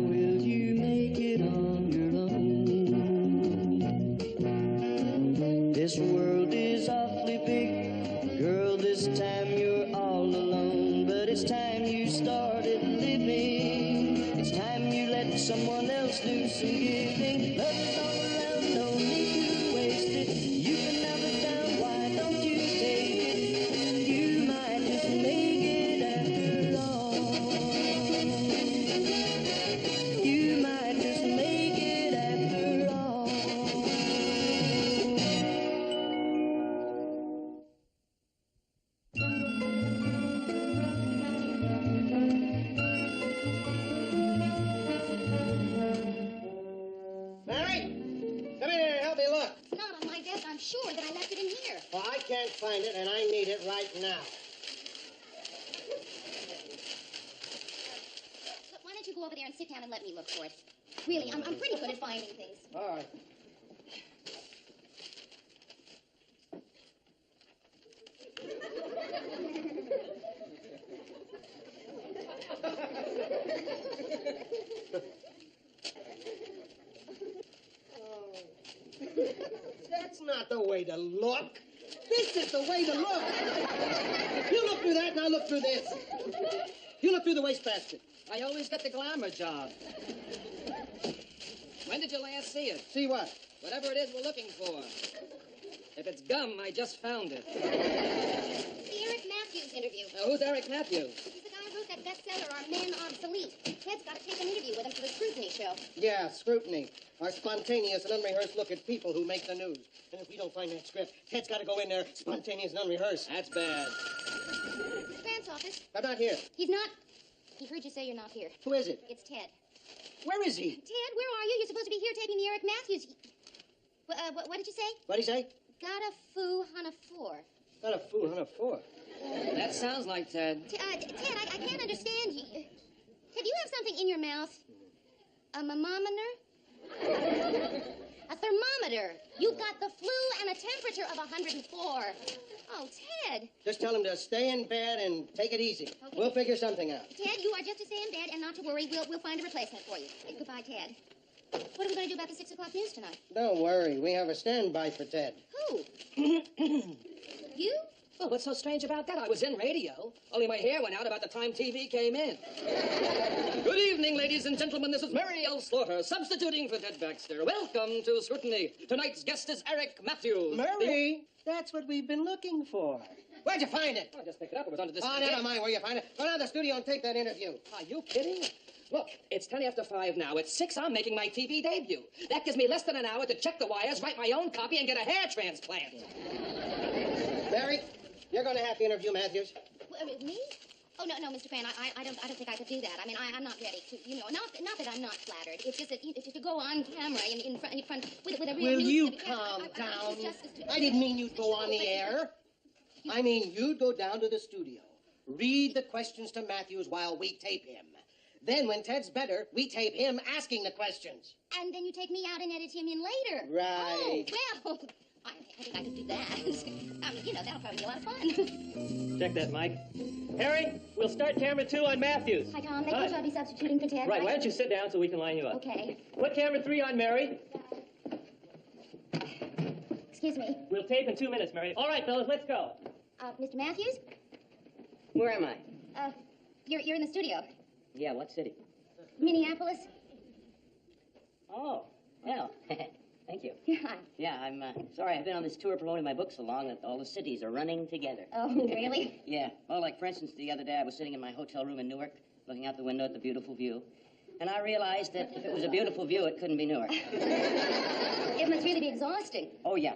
will you make it on your own? This world is awfully big, girl, this time you're all alone. But it's time you started living, it's time you let someone else do some giving. Love is all around, no need to waste it. You can have it down, why don't you take it? You might just make it after all. You might just make it after all. I'm sure that I left it in here. Well, I can't find it, and I need it right now. Look, why don't you go over there and sit down and let me look for it? Really, I'm pretty good at finding things. All right. That's not the way to look. This is the way to look. You look through that, and I'll look through this. You look through the wastebasket. I always get the glamour job. When did you last see it? See what? Whatever it is we're looking for. If it's gum, I just found it. The Eric Matthews interview. Who's Eric Matthews? He's the guy who wrote that bestseller, Are Men Obsolete? Ted's got to take an interview with him for the Scrutiny show. Yeah, Scrutiny. Our spontaneous and unrehearsed look at people who make the news. And if we don't find that script, Ted's got to go in there spontaneous and unrehearsed. That's bad. Grant's office. I'm not here. He's not. He heard you say you're not here. Who is it? It's Ted. Where is he? Ted, where are you? You're supposed to be here taping the Eric Matthews. What did you say? What'd he say? Got a foo on a four. Got a fool on a four. That sounds like Ted. Ted, I can't understand you. Ted, you have something in your mouth. A thermometer? A thermometer. You've got the flu and a temperature of 104. Oh, Ted. Just tell him to stay in bed and take it easy. Okay. We'll figure something out. Ted, you are just to stay in bed and not to worry. We'll find a replacement for you. Goodbye, Ted. What are we going to do about the 6 o'clock news tonight? Don't worry. We have a standby for Ted. Who? You? Well, what's so strange about that? I was in radio. Only my hair went out about the time TV came in. Good evening, ladies and gentlemen. This is Mary L. Slaughter, substituting for Ted Baxter. Welcome to Scrutiny. Tonight's guest is Eric Matthews. Murray, that's what we've been looking for. Where'd you find it? I just picked it up. It was under this... Oh, never mind where you find it. Go down to the studio and take that interview. Are you kidding? Look, it's 10 after 5 now. At 6, I'm making my TV debut. That gives me less than an hour to check the wires, write my own copy, and get a hair transplant. Mary, you're going to have to interview Matthews. Me? Oh, no, Mr. Crane, I don't think I could do that. I mean, I'm not ready to, not that I'm not flattered. It's just that to go on camera in front with a real... Will you news- calm down? It's I didn't mean you'd go on the air. I mean you'd go down to the studio, read the questions to Matthews while we tape him. Then when Ted's better, we tape him asking the questions. And then you take me out and edit him in later. Right. Oh, well, I think I could do that. That'll probably be a lot of fun. Check that, Mike. Harry, we'll start camera 2 on Matthews. Hi, Tom. They I'll be substituting for Ted. Right, why don't you sit down so we can line you up? Okay. Put camera 3 on Mary. Excuse me. We'll tape in 2 minutes, Mary. All right, fellas, let's go. Mr. Matthews? Where am I? You're in the studio. Yeah, what city? Minneapolis. Oh, well, thank you. Yeah. Yeah, I'm sorry I've been on this tour promoting my book so long that all the cities are running together. Oh, really? Yeah. Well, like, for instance, the other day I was sitting in my hotel room in Newark, looking out the window at the beautiful view, and I realized that if it was a beautiful view, it couldn't be Newark. It must really be exhausting. Oh, yeah.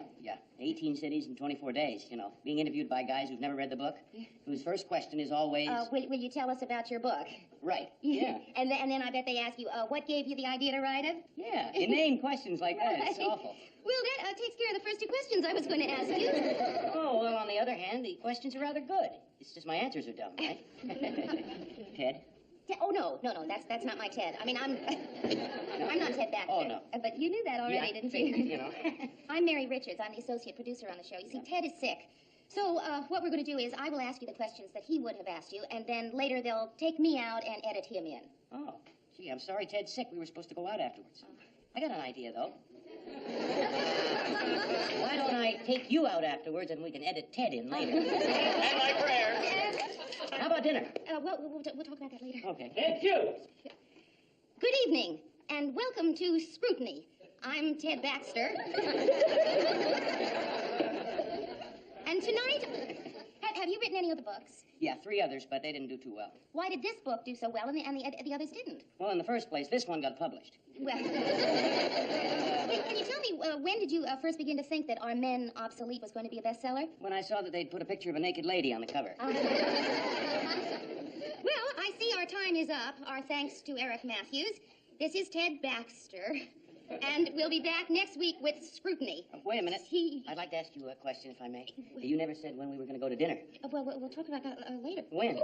18 cities in 24 days, being interviewed by guys who've never read the book, whose first question is always... Will you tell us about your book? Right, yeah. and then I bet they ask you, what gave you the idea to write it? Yeah, inane questions like that. It's Right. awful. Well, that takes care of the first 2 questions I was going to ask you. Oh, well, on the other hand, the questions are rather good. It's just my answers are dumb, right? Ted? Oh, no, that's not my Ted. I mean, I'm not Ted Baxter. Oh, no. But you knew that already, Yeah, didn't figured, you? I'm Mary Richards. I'm the associate producer on the show. You see, Ted is sick. So, what we're going to do is I will ask you the questions that he would have asked you, and then later they'll take me out and edit him in. Oh, gee, I'm sorry Ted's sick. We were supposed to go out afterwards. I got an idea, though. Why don't I take you out afterwards and we can edit Ted in later? And my prayer. How about dinner? We'll talk about that later. Okay. Thank you. Good evening, and welcome to Scrutiny. I'm Ted Baxter. And tonight, have you written any other books? Yeah, 3 others, but they didn't do too well. Why did this book do so well and the others didn't? Well, in the first place, this one got published. Well, can you tell me, when did you first begin to think that Are Men Obsolete was going to be a bestseller? When I saw that they'd put a picture of a naked lady on the cover. Well, I see our time is up. Our thanks to Eric Matthews. This is Ted Baxter. And we'll be back next week with Scrutiny. Wait a minute. I'd like to ask you a question, if I may. You never said when we were going to go to dinner. Well, we'll talk about that later. When?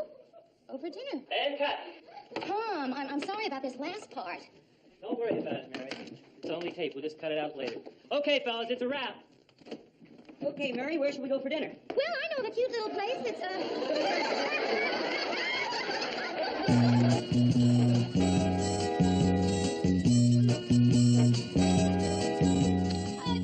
Over dinner. And cut. Tom, I'm sorry about this last part. Don't worry about it, Mary. It's only tape. We'll just cut it out later. Okay, fellas, it's a wrap. Okay, Mary, where should we go for dinner? Well, I know of a cute little place that's,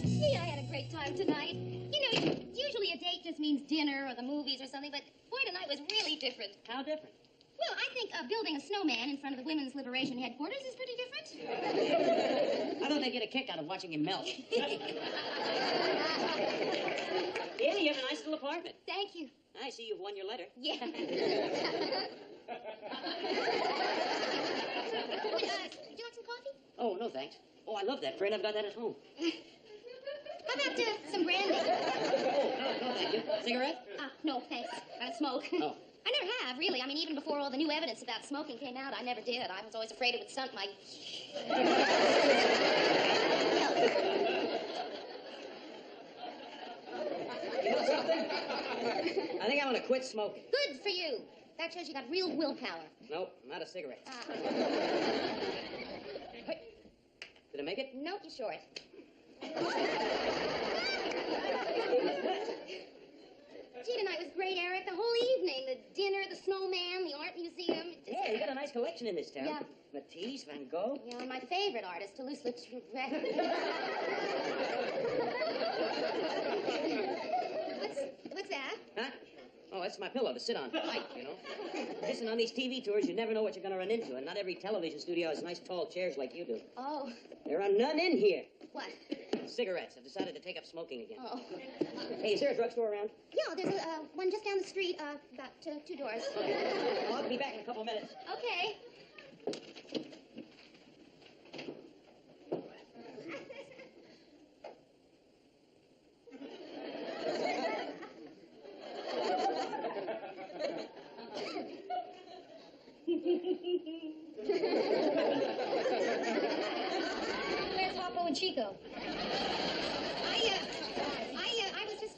gee, I had a great time tonight. You know, usually a date just means dinner or the movies or something, but boy, tonight was really different. How different? Well, I think building a snowman in front of the Women's Liberation Headquarters is pretty different. I thought they'd get a kick out of watching him melt. Yeah, you have a nice little apartment. Thank you. I see you've won your letter. Yeah. Would you like some coffee? Oh, no, thanks. Oh, I love that, friend. I've got that at home. How about some brandy? Oh, no, thank you. Cigarette? No, thanks. I don't smoke. Oh. I never have, really. I mean, even before all the new evidence about smoking came out, I never did. I was always afraid it would stunt my... You know something? I think I'm going to quit smoking. Good for you. That shows you got real willpower. Nope, not a cigarette. Did I make it? Nope, you're short. Gee, tonight was great, Eric. The whole evening. The dinner, the snowman, the art museum. Yeah, you got a nice collection in this town. Yeah. Matisse, Van Gogh. Yeah, my favorite artist, Toulouse-Lautrec. What's that? Huh? Oh, that's my pillow to sit on for light, you know. Listen, on these TV tours, you never know what you're going to run into, and not every television studio has nice tall chairs like you do. Oh. There are none in here. What? Cigarettes. I've decided to take up smoking again. Oh. Hey, is there a drugstore around? Yeah, there's one just down the street, about 2 doors. Okay. Well, I'll be back in a couple minutes. Okay. Where's Harpo and Chico? I was just,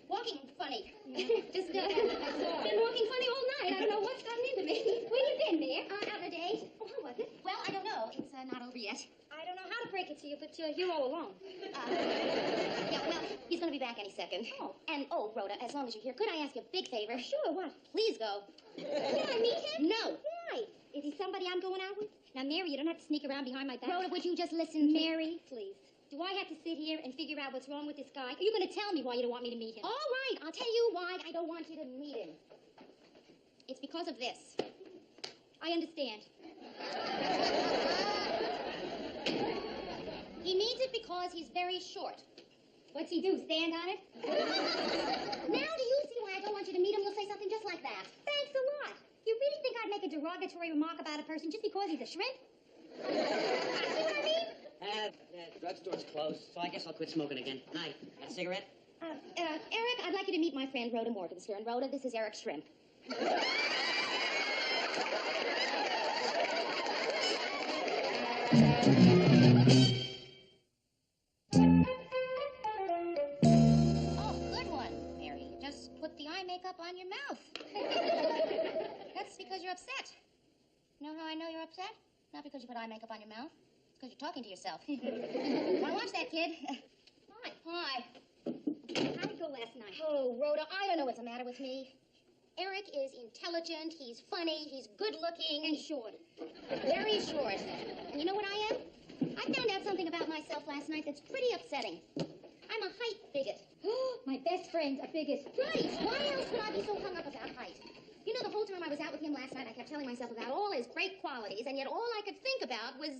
walking funny. Just, been walking funny all night. I don't know what's gotten into me. Where you been, dear? Out on a date. Oh, how was it? Well, I don't know. It's, not over yet. I don't know how to break it to you, but, you're all alone. Yeah, well, he's gonna be back any second. Oh. And, Rhoda, as long as you're here, could I ask you a big favor? Sure, what? Please go. Can I meet him? No. Why? Is he somebody I'm going out with? Now, Mary, you don't have to sneak around behind my back. Rhoda, would you just listen to Mary, please. Do I have to sit here and figure out what's wrong with this guy? Are you going to tell me why you don't want me to meet him? All right, I'll tell you why I don't want you to meet him. It's because of this. I understand. He needs it because he's very short. What's he do, stand on it? Now do you see why I don't want you to meet him? You'll say something just like that. Thanks a lot. You really think I'd make a derogatory remark about a person just because he's a shrimp? See what I mean? Drugstore's closed, so I guess I'll quit smoking again. Night. Got a cigarette? Eric, I'd like you to meet my friend Rhoda Morgenstern. Rhoda, this is Eric Shrimp. Oh, good one, Mary. You just put the eye makeup on your mouth. That's because you're upset. You know how I know you're upset? Not because you put eye makeup on your mouth. It's because you're talking to yourself. Want to watch that, kid? Hi. How'd it go last night? Oh, Oh, Rhoda, I don't know what's the matter with me. Eric is intelligent, he's funny, he's good-looking. And short. Very short. And you know what I am? I found out something about myself last night that's pretty upsetting. I'm a height bigot. My best friend's a bigot. Right. Why else would I be so hung up about height? You know, the whole time I was out with him last night, I kept telling myself about all his great qualities, and yet all I could think about was...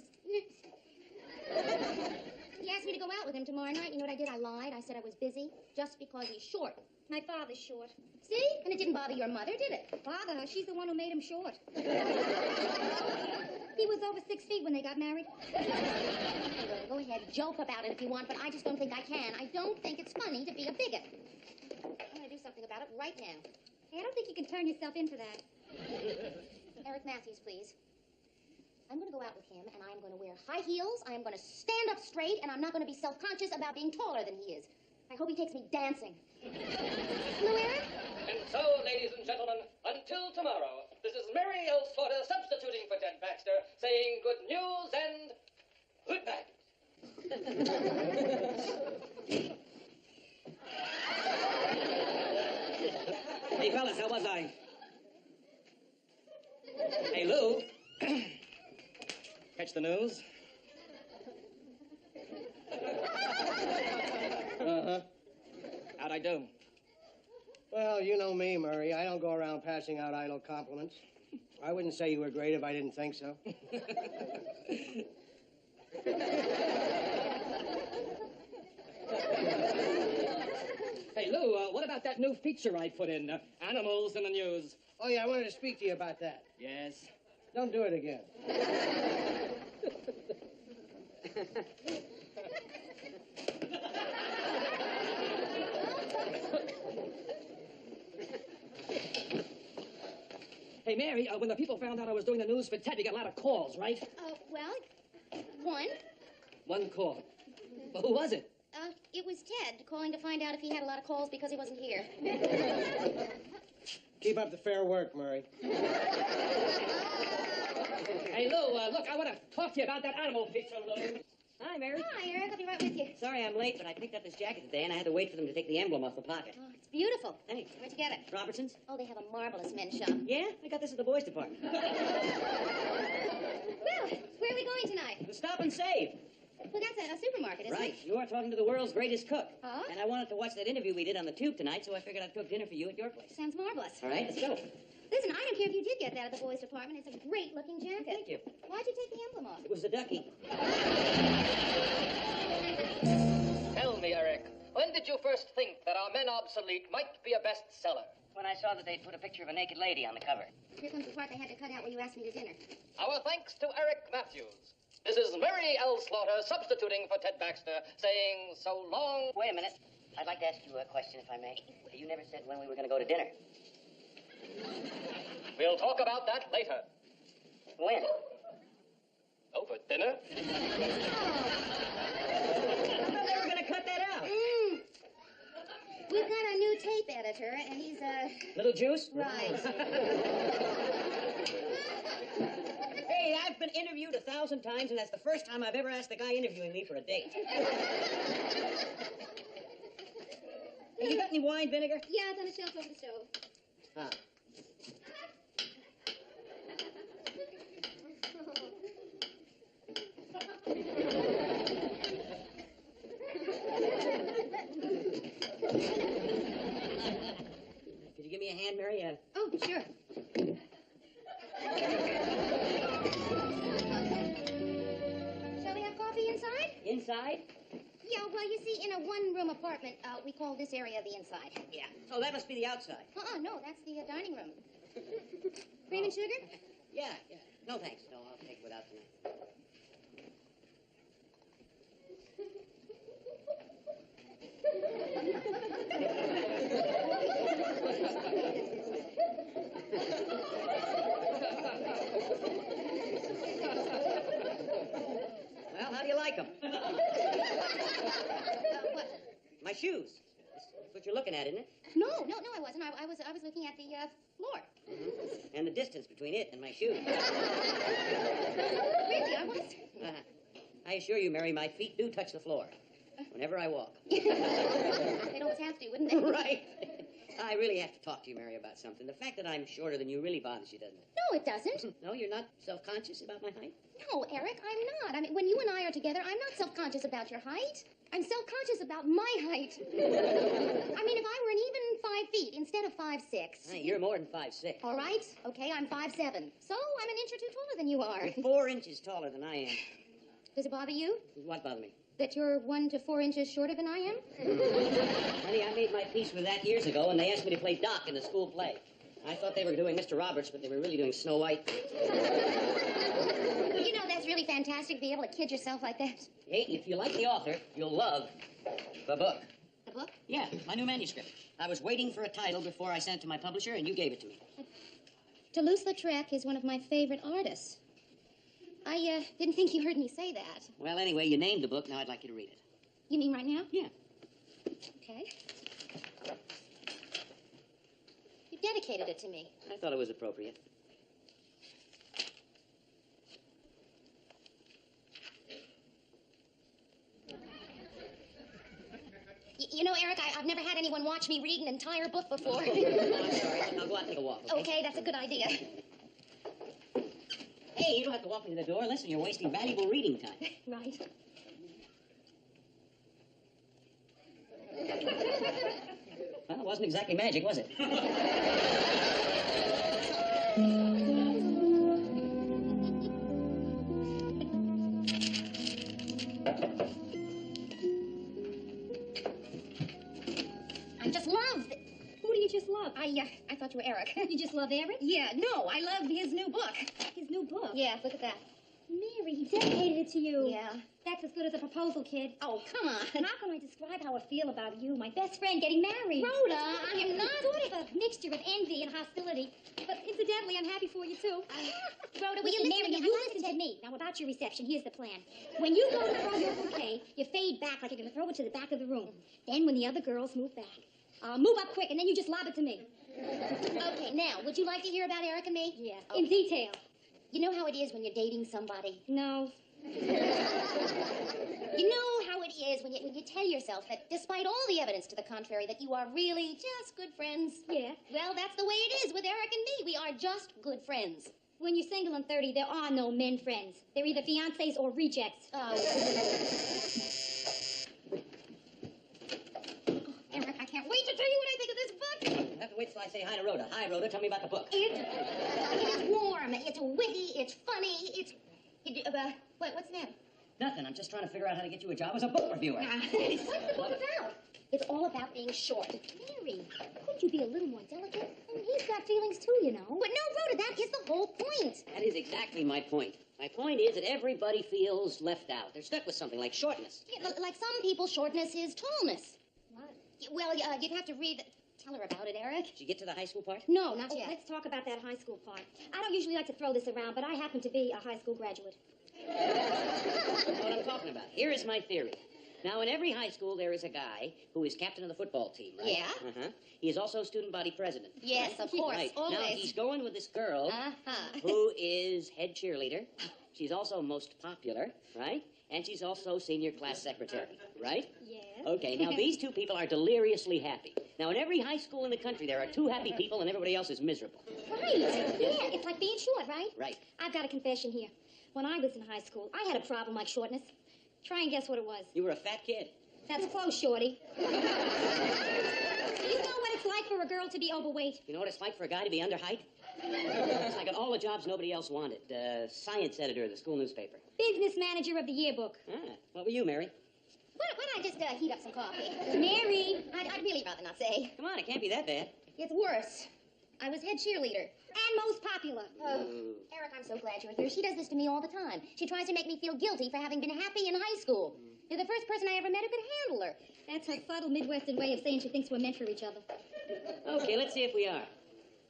He asked me to go out with him tomorrow night. You know what I did? I lied. I said I was busy just because he's short. My father's short. See? And it didn't bother your mother, did it? Bother her? She's the one who made him short. He was over 6 feet when they got married. Hey, Rhoda, go ahead, joke about it if you want, but I just don't think I can. I don't think it's funny to be a bigot. I'm going to do something about it right now. Hey, I don't think you can turn yourself in for that. Eric Matthews, please. I'm going to go out with him, and I'm going to wear high heels, I'm going to stand up straight, and I'm not going to be self-conscious about being taller than he is. I hope he takes me dancing. Hello, Eric? And so, ladies and gentlemen, until tomorrow, this is Mary Slaughter substituting for Ted Baxter, saying good news and goodbye. Hey, fellas, how was I? Hey, Lou. Catch the news? Uh-huh. How'd I do? Well, you know me, Murray. I don't go around passing out idle compliments. I wouldn't say you were great if I didn't think so. Hey, Lou, what about that new feature I put in, Animals in the News? Oh, yeah, I wanted to speak to you about that. Yes. Don't do it again. Hey, Mary, when the people found out I was doing the news for Ted, we got a lot of calls, right? Well, one. One call. Well, who was it? It was Ted calling to find out if he had a lot of calls because he wasn't here. Keep up the fair work, Murray. Hey, Lou, look, I want to talk to you about that animal feature, Lou. Hi, Mary. Hi, Eric. I'll be right with you. Sorry I'm late, but I picked up this jacket today, and I had to wait for them to take the emblem off the pocket. Oh, it's beautiful. Thanks. Where'd you get it? Robertson's? Oh, they have a marvelous men's shop. Yeah, I got this at the boys' department. Well, where are we going tonight? The Stop and Save. Well, that's a supermarket, isn't Right. it? You are talking to the world's greatest cook. Oh? And I wanted to watch that interview we did on the tube tonight, so I figured I'd cook dinner for you at your place. Sounds marvelous. All right, let's go. Listen, I don't care if you did get that at the boys' department. It's a great-looking jacket. Thank you. Why'd you take the emblem off? It was the ducky. Tell me, Eric, when did you first think that Our Men Obsolete might be a bestseller? When I saw that they'd put a picture of a naked lady on the cover. Here comes the part they had to cut out when you asked me to dinner. Our thanks to Eric Matthews. This is Mary L. Slaughter substituting for Ted Baxter, saying so long. Wait a minute. I'd like to ask you a question, if I may. You never said when we were going to go to dinner. We'll talk about that later. When? Over dinner? They were going to cut that out. We've got a new tape editor, and he's, Little juice? Right. Hey, I've been interviewed 1,000 times, and that's the first time I've ever asked the guy interviewing me for a date. Hey, you got any wine vinegar? Yeah, it's on the shelf over the stove. Ah. Could you give me a hand, Mary? Oh, sure. Shall we have coffee inside? Inside? Yeah, well, you see, in a one-room apartment, we call this area the inside. Yeah. Oh, that must be the outside. No, that's the dining room. Cream and sugar? Yeah. No, thanks. No, I'll take it without tonight. Well, how do you like them? What? My shoes. That's what you're looking at, isn't it? No, I wasn't. I was looking at the floor. And the distance between it and my shoes. Really, I was. I assure you, Mary, my feet do touch the floor whenever I walk. They'd almost have to, wouldn't they? Right. I really have to talk to you, Mary, about something. The fact that I'm shorter than you really bothers you, doesn't it? No, it doesn't. No, you're not self-conscious about my height? No, Eric, I'm not. I mean, when you and I are together, I'm not self-conscious about your height. I'm self-conscious about my height. I mean, if I were an even 5 feet instead of 5'6". Hey, you're more than 5'6". All right. Okay, I'm 5'7". So I'm an inch or two taller than you are. You're 4 inches taller than I am. Does it bother you What bothered me? that you're 1 to 4 inches shorter than I am? Honey, I made my peace with that years ago, and they asked me to play Doc in the school play. I thought they were doing Mr. Roberts, but they were really doing Snow White. You know, that's really fantastic to be able to kid yourself like that. Hey, if you like the author, you'll love the book. The book? Yeah, my new manuscript. I was waiting for a title before I sent it to my publisher, and you gave it to me. Toulouse-Lautrec is one of my favorite artists. I didn't think you heard me say that. Well, anyway, you named the book. Now I'd like you to read it. You mean right now? Yeah. Okay. You dedicated it to me. I thought it was appropriate. You know, Eric, I've never had anyone watch me read an entire book before. Oh, I'm sorry. I'll go out and take a walk, okay? Okay, that's a good idea. Hey, you don't have to walk me to the door. Listen, you're wasting valuable reading time. Right. Well, it wasn't exactly magic, was it? I just love... Who do you just love? I thought you were Eric. You just love Eric? Yeah, no, I love his new book. His new book? Yeah, look at that. Mary, he dedicated it to you. Yeah. That's as good as a proposal, kid. Oh, come on. How can I describe how I feel about you, my best friend, getting married? Rhoda, I am not... Sort of a mixture of envy and hostility. But incidentally, I'm happy for you, too. Rhoda, will you listen Mary, to me? you listen to me. Now, about your reception, here's the plan. When you go to throw your bouquet, you fade back like you're going to throw it to the back of the room. Then, when the other girls move back, move up quick, and then you just lob it to me. Okay, now, would you like to hear about Eric and me? Yeah, Okay. in detail. You know how it is when you're dating somebody? No. You know how it is when you tell yourself that despite all the evidence to the contrary that you are really just good friends? Yeah. Well, that's the way it is with Eric and me. We are just good friends. When you're single and 30, there are no men friends. They're either fiancés or rejects. Oh. Eric, I can't wait to tell you what I think of this book. You have to wait till I say hi to Rhoda. Hi, Rhoda. Tell me about the book. It is warm. It's witty. It's funny. What's that? Nothing. I'm just trying to figure out how to get you a job as a book reviewer. What's the book about? It's all about being short. Mary, couldn't you be a little more delicate? I mean, he's got feelings too, you know. But no, Rhoda, that is the whole point. That is exactly my point. My point is that everybody feels left out. They're stuck with something like shortness. Yeah, like some people, shortness is tallness. What? Well, you'd have to read... Tell her about it, Eric. Did you get to the high school part? No, not Oh, yet. let's talk about that high school part. I don't usually like to throw this around, but I happen to be a high school graduate. That's what I'm talking about. Here is my theory. Now, in every high school, there is a guy who is captain of the football team, right? Yeah. Uh-huh. He is also student body president. Yes, of course, Right. always. Now, he's going with this girl Uh-huh. who is head cheerleader. She's also most popular, right? And she's also senior class secretary, right? Yes. Okay, now these two people are deliriously happy. Now, in every high school in the country, there are two happy people and everybody else is miserable. Right. Yeah, it's like being short, right? Right. I've got a confession here. When I was in high school, I had a problem like shortness. Try and guess what it was. You were a fat kid. That's close, Shorty. You know what it's like for a girl to be overweight? You know what it's like for a guy to be underheight? It's like all the jobs nobody else wanted. Science editor of the school newspaper. Business manager of the yearbook. Ah, what were you, Mary? Why don't I just heat up some coffee? Mary. I'd really rather not say. Come on, it can't be that bad. It's worse. I was head cheerleader. And most popular. Eric, I'm so glad you're here. She does this to me all the time. She tries to make me feel guilty for having been happy in high school. You're the first person I ever met who could handle her. That's her subtle Midwestern way of saying she thinks we're meant for each other. Okay, let's see if we are.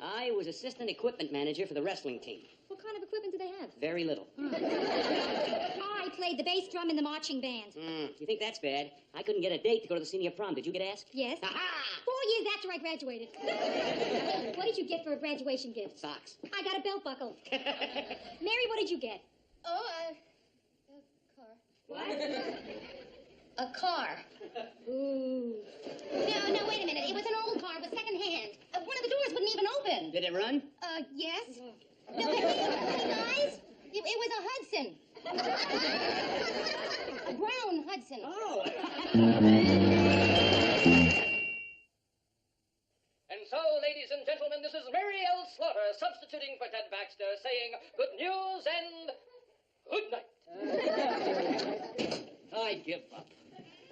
I was assistant equipment manager for the wrestling team. What kind of equipment do they have? Very little. I played the bass drum in the marching band. You think that's bad? I couldn't get a date to go to the senior prom. Did you get asked? Yes. Aha! 4 years after I graduated. What did you get for a graduation gift? Socks. I got a belt buckle. Mary, what did you get? Oh, a car. What? A car. Ooh. No, wait a minute. It was an old car. It was secondhand. Did it run? Yes. No, guys, it was a Hudson. A brown Hudson. Oh. And so, ladies and gentlemen, this is Mary L. Slaughter substituting for Ted Baxter, saying good news and good night. I give up.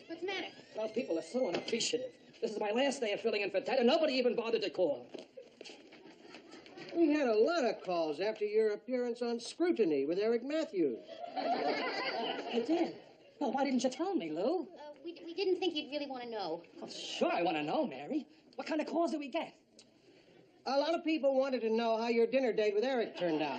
What's the matter? Well, people are so unappreciative. This is my last day of filling in for Ted, and nobody even bothered to call. We had a lot of calls after your appearance on Scrutiny with Eric Matthews. You did? Well, why didn't you tell me, Lou? We didn't think you'd really want to know. Oh, sure, I want to know, Mary. What kind of calls do we get? A lot of people wanted to know how your dinner date with Eric turned out.